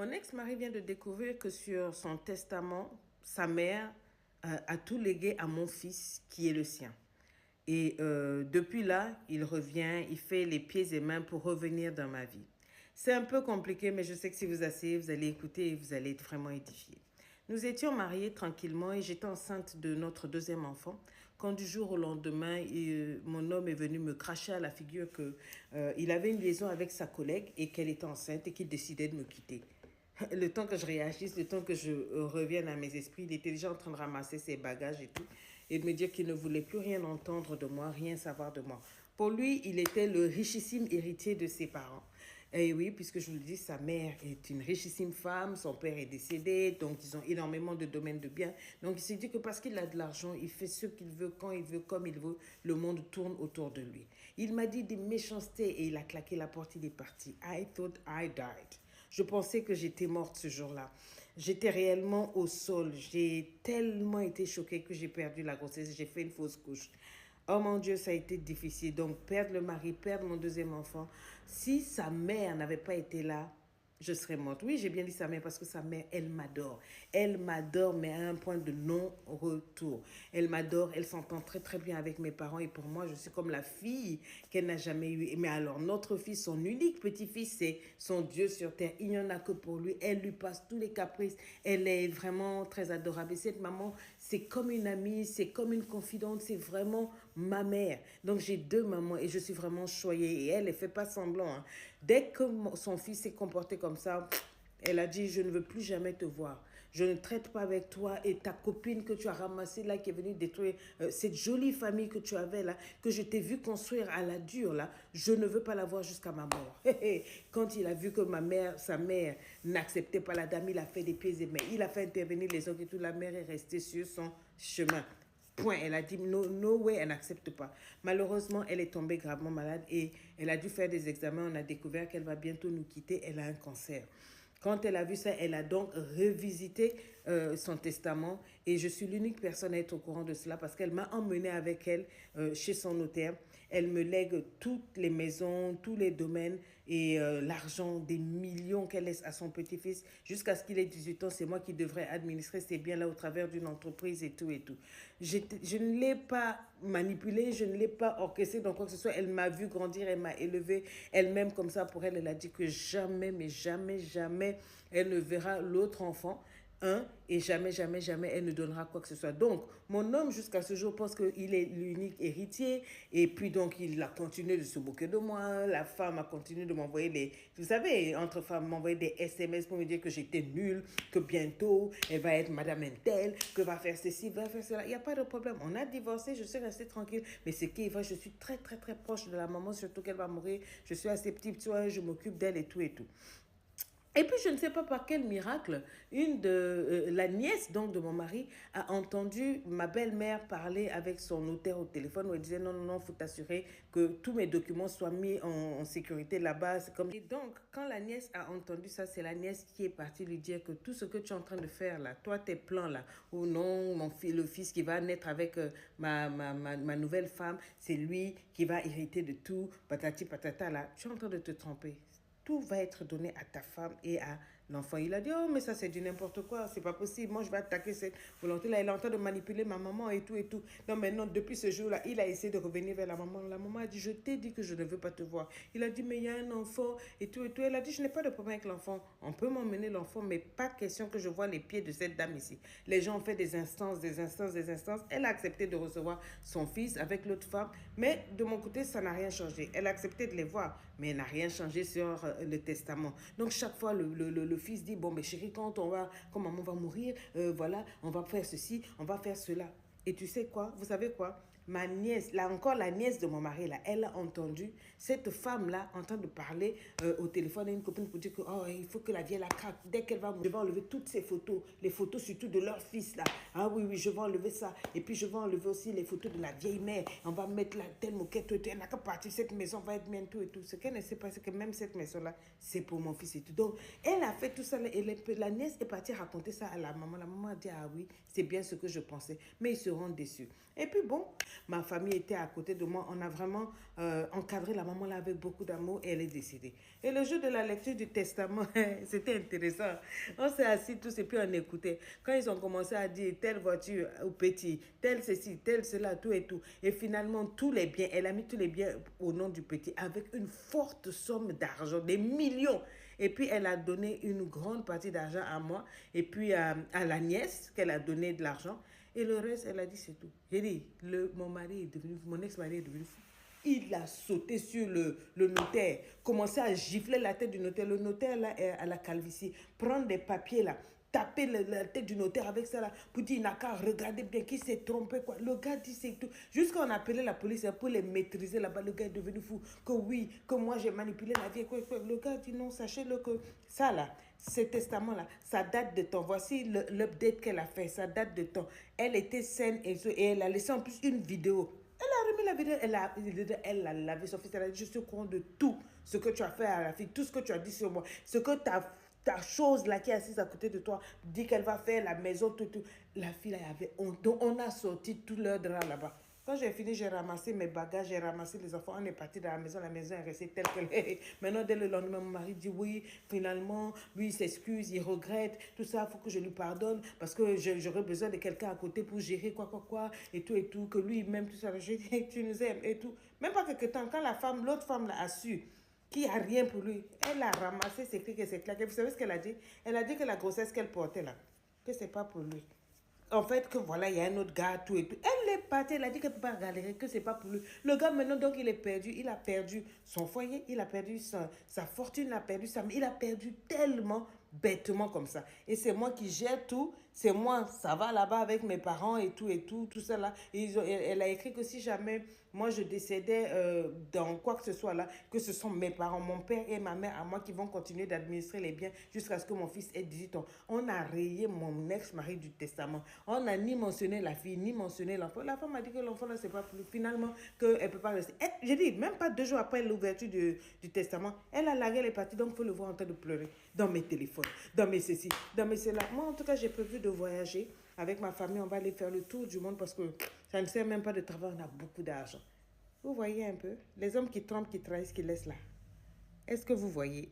Mon ex-mari vient de découvrir que sur son testament, sa mère a tout légué à mon fils qui est le sien. Et depuis là, il revient, il fait les pieds et mains pour revenir dans ma vie. C'est un peu compliqué, mais je sais que si vous asseyez, vous allez écouter et vous allez être vraiment édifié. Nous étions mariés tranquillement et j'étais enceinte de notre deuxième enfant. Quand du jour au lendemain, mon homme est venu me cracher à la figure que il avait une liaison avec sa collègue et qu'elle était enceinte et qu'il décidait de me quitter. Le temps que je réagisse, le temps que je revienne à mes esprits, il était déjà en train de ramasser ses bagages et tout, et de me dire qu'il ne voulait plus rien entendre de moi, rien savoir de moi. Pour lui, il était le richissime héritier de ses parents. Et oui, puisque je vous le dis, sa mère est une richissime femme, son père est décédé, donc ils ont énormément de domaines de biens. Donc il s'est dit que parce qu'il a de l'argent, il fait ce qu'il veut, quand il veut, comme il veut, le monde tourne autour de lui. Il m'a dit des méchancetés et il a claqué la porte, il est parti. I thought I died. Je pensais que j'étais morte ce jour-là. J'étais réellement au sol. J'ai tellement été choquée que j'ai perdu la grossesse. J'ai fait une fausse couche. Oh mon Dieu, ça a été difficile. Donc, perdre le mari, perdre mon deuxième enfant. Si sa mère n'avait pas été là, je serais morte. Oui, j'ai bien dit sa mère parce que sa mère, elle m'adore. Elle m'adore, mais à un point de non-retour. Elle m'adore, elle s'entend très très bien avec mes parents et pour moi, je suis comme la fille qu'elle n'a jamais eue. Mais alors, notre fils, son unique petit-fils, c'est son Dieu sur terre. Il n'y en a que pour lui. Elle lui passe tous les caprices. Elle est vraiment très adorable. Et cette maman, c'est comme une amie, c'est comme une confidente, c'est vraiment ma mère. Donc, j'ai deux mamans et je suis vraiment choyée. Et elle ne fait pas semblant. Hein. Dès que son fils s'est comporté comme ça, elle a dit, je ne veux plus jamais te voir. Je ne traite pas avec toi et ta copine que tu as ramassée là, qui est venue détruire cette jolie famille que tu avais là, que je t'ai vu construire à la dure là, je ne veux pas la voir jusqu'à ma mort. Quand il a vu que sa mère n'acceptait pas la dame, il a fait des pieds et mains. Il a fait intervenir les autres et tout. La mère est restée sur son chemin. Point. Elle a dit no, no way, elle n'accepte pas. Malheureusement, elle est tombée gravement malade et elle a dû faire des examens. On a découvert qu'elle va bientôt nous quitter. Elle a un cancer. Quand elle a vu ça, elle a donc revisité son testament et je suis l'unique personne à être au courant de cela parce qu'elle m'a emmené avec elle chez son notaire. Elle me lègue toutes les maisons, tous les domaines et l'argent, des millions qu'elle laisse à son petit-fils jusqu'à ce qu'il ait 18 ans. C'est moi qui devrais administrer ces biens-là au travers d'une entreprise et tout et tout. Je ne l'ai pas manipulée, je ne l'ai pas orchestrée dans quoi que ce soit. Elle m'a vu grandir, elle m'a élevée elle-même comme ça. Pour elle, elle a dit que jamais, mais jamais, jamais, elle ne verra l'autre enfant. Et jamais, jamais, jamais, elle ne donnera quoi que ce soit. Donc, mon homme, jusqu'à ce jour, pense qu'il est l'unique héritier. Et puis, donc, il a continué de se moquer de moi. La femme a continué de m'envoyer des... Vous savez, entre femmes, m'envoyer des SMS pour me dire que j'étais nulle, que bientôt, elle va être Madame Intel, que va faire ceci, va faire cela. Il n'y a pas de problème. On a divorcé, je suis restée tranquille. Mais ce qui est vrai, je suis très, très, très proche de la maman, surtout qu'elle va mourir. Je suis assez petite, tu vois, je m'occupe d'elle et tout et tout. Et puis, je ne sais pas par quel miracle, la nièce donc de mon mari a entendu ma belle-mère parler avec son notaire au téléphone où elle disait non, non, non, il faut t'assurer que tous mes documents soient mis en sécurité là-bas. Et donc, quand la nièce a entendu ça, c'est la nièce qui est partie lui dire que tout ce que tu es en train de faire là, toi, tes plans là, ou non, le fils qui va naître avec ma nouvelle femme, c'est lui qui va hériter de tout, patati patata là, tu es en train de te tromper. Tout va être donné à ta femme et à l'enfant. Il a dit, oh, mais ça, c'est du n'importe quoi. C'est pas possible. Moi, je vais attaquer cette volonté-là. Il est en train de manipuler ma maman et tout et tout. Non, mais non, depuis ce jour-là, il a essayé de revenir vers la maman. La maman a dit, je t'ai dit que je ne veux pas te voir. Il a dit, mais il y a un enfant et tout et tout. Elle a dit, je n'ai pas de problème avec l'enfant. On peut m'emmener l'enfant, mais pas question que je vois les pieds de cette dame ici. Les gens ont fait des instances, des instances, des instances. Elle a accepté de recevoir son fils avec l'autre femme. Mais de mon côté, ça n'a rien changé. Elle a accepté de les voir, mais elle n'a rien changé sur le testament. Donc, chaque fois, le fils dit, bon, mais chérie, quand maman va mourir, voilà, on va faire ceci, on va faire cela. Et tu sais quoi? Vous savez quoi? Ma nièce, là encore la nièce de mon mari, là, elle a entendu cette femme-là en train de parler au téléphone à une copine pour dire que oh, il faut que la vieille la craque. Dès qu'elle va mourir, je vais enlever toutes ces photos, les photos surtout de leur fils là. Ah oui, oui, je vais enlever ça. Et puis je vais enlever aussi les photos de la vieille mère. On va mettre la telle moquette, tout, elle n'a qu'à partir, cette maison va être bientôt et tout. Ce qu'elle ne sait pas, c'est que même cette maison-là, c'est pour mon fils et tout. Donc, elle a fait tout ça et la nièce est partie raconter ça à la maman. La maman a dit, ah oui, c'est bien ce que je pensais. Mais ils seront déçus. Et puis bon, Ma famille était à côté de moi. On a vraiment encadré la maman là avec beaucoup d'amour et elle est décédée. Et le jour de la lecture du testament, c'était intéressant. On s'est assis tous et puis on écoutait. Quand ils ont commencé à dire telle voiture au petit, tel ceci, tel cela, tout et tout. Et finalement, tous les biens, elle a mis tous les biens au nom du petit avec une forte somme d'argent, des millions. Et puis, elle a donné une grande partie d'argent à moi et puis à la nièce qu'elle a donné de l'argent. Et le reste, elle a dit c'est tout. J'ai dit, mon ex-mari est devenu fou. Il a sauté sur le notaire, commencé à gifler la tête du notaire. Le notaire, là, est à la calvitie. Prendre des papiers, là, taper la tête du notaire avec ça, là, pour dire, il n'a qu'à regarder bien qui s'est trompé, quoi. Le gars dit, c'est tout. Jusqu'à on appelait la police pour les maîtriser là-bas. Le gars est devenu fou. Que oui, que moi, j'ai manipulé la vie. Quoi. Le gars dit, non, sachez-le que ça, là, ce testament-là, ça date de temps. Voici l'update qu'elle a fait. Ça date de temps. Elle était saine et elle a laissé en plus une vidéo. Elle a remis la vidéo, elle a lavé son fils, elle a dit, je suis au courant de tout ce que tu as fait à la fille, tout ce que tu as dit sur moi, ce que ta chose là qui est assise à côté de toi dit qu'elle va faire la maison, tout. La fille là, avait honte. Donc on a sorti tout leur drap là-bas. Quand j'ai fini, j'ai ramassé mes bagages, j'ai ramassé les enfants, on est parti dans la maison est restée telle qu'elle est. Maintenant, dès le lendemain, mon mari dit oui, finalement, lui, il s'excuse, il regrette, tout ça, il faut que je lui pardonne parce que j'aurais besoin de quelqu'un à côté pour gérer quoi, et tout, que lui-même, tout ça. Je dis, tu nous aimes et tout. Même pas quelque temps, quand l'autre femme l'a su, qui a rien pour lui, elle a ramassé ses clics et ses claques. Et vous savez ce qu'elle a dit? Elle a dit que la grossesse qu'elle portait là, que c'est pas pour lui. En fait, que voilà, il y a un autre gars, tout et tout. Elle est partie, elle a dit qu'elle ne peut pas galérer, que c'est pas pour lui. Le gars, maintenant, donc, il est perdu. Il a perdu son foyer, il a perdu sa fortune, il a perdu il a perdu tellement bêtement comme ça. Et c'est moi qui gère tout. C'est moi, ça va là-bas avec mes parents et tout ça là. Elle a écrit que si jamais moi je décédais dans quoi que ce soit là, que ce sont mes parents, mon père et ma mère à moi qui vont continuer d'administrer les biens jusqu'à ce que mon fils ait 18 ans. On a rayé mon ex-mari du testament. On n'a ni mentionné la fille, ni mentionné l'enfant. La femme a dit que l'enfant là, c'est pas plus. Finalement, qu'elle ne peut pas rester. J'ai dit, même pas 2 jours après l'ouverture du testament, elle a largué les parties, donc il faut le voir en train de pleurer dans mes téléphones, dans mes ceci, dans mes cela. Moi, en tout cas, j'ai prévu de voyager avec ma famille. On va aller faire le tour du monde parce que ça ne sert même pas de travail. On a beaucoup d'argent. Vous voyez un peu les hommes qui trompent, qui trahissent, qui laissent là. Est-ce que vous voyez?